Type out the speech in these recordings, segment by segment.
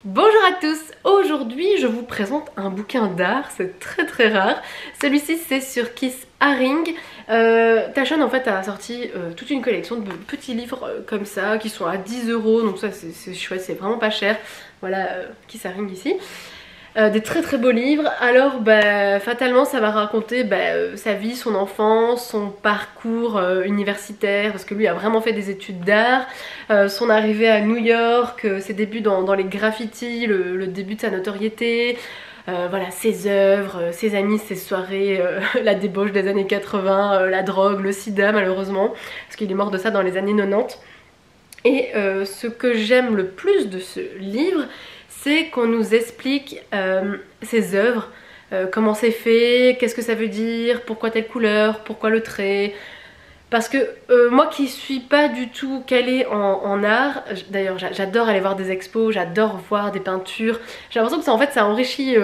Bonjour à tous, aujourd'hui je vous présente un bouquin d'art, c'est très rare. Celui-ci c'est sur Keith Haring. Taschen en fait a sorti toute une collection de petits livres comme ça qui sont à 10 €, donc ça c'est chouette, c'est vraiment pas cher. Voilà Keith Haring ici. Des très beaux livres. Alors fatalement ça va raconter sa vie, son enfance, son parcours universitaire, parce que lui a vraiment fait des études d'art, son arrivée à New York, ses débuts dans les graffitis, le début de sa notoriété, voilà, ses œuvres, ses amis, ses soirées, la débauche des années 80, la drogue, le sida malheureusement, parce qu'il est mort de ça dans les années 90. Et ce que j'aime le plus de ce livre, c'est qu'on nous explique ses œuvres, comment c'est fait, qu'est-ce que ça veut dire, pourquoi telle couleur, pourquoi le trait. Parce que moi qui suis pas du tout calée en art, d'ailleurs j'adore aller voir des expos, j'adore voir des peintures, j'ai l'impression que ça, en fait, ça enrichit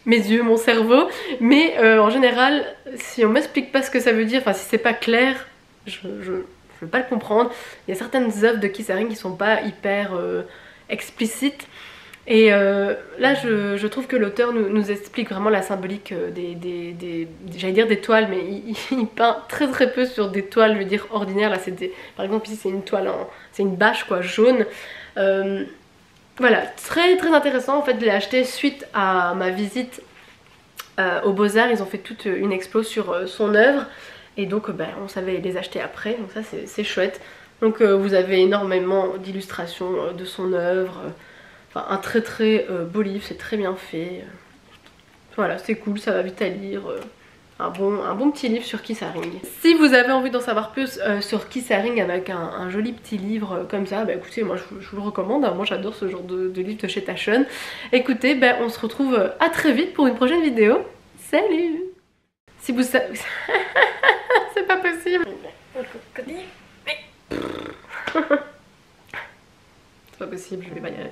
mes yeux, mon cerveau, mais en général si on m'explique pas ce que ça veut dire, enfin si c'est pas clair, je veux pas le comprendre. Il y a certaines œuvres de Keith Haring qui sont pas hyper explicites. Et là je trouve que l'auteur nous explique vraiment la symbolique j'allais dire des toiles, mais il peint très peu sur des toiles, je veux dire, ordinaires. Là c'est par exemple ici c'est une toile, c'est une bâche quoi, jaune. Voilà, très intéressant. En fait je l'ai acheté suite à ma visite aux Beaux-Arts. Ils ont fait toute une expo sur son œuvre, et donc on savait les acheter après, donc ça c'est chouette. Donc vous avez énormément d'illustrations de son œuvre. Enfin, un très beau livre, c'est très bien fait. Voilà, c'est cool, ça va vite à lire. Un bon petit livre sur Keith Haring. Si vous avez envie d'en savoir plus sur Keith Haring avec un joli petit livre comme ça, écoutez, moi je vous le recommande, hein. Moi j'adore ce genre de livre de chez Taschen. Écoutez, on se retrouve à très vite pour une prochaine vidéo. Salut! Si vous savez... C'est pas possible. C'est pas possible, je vais pas y aller.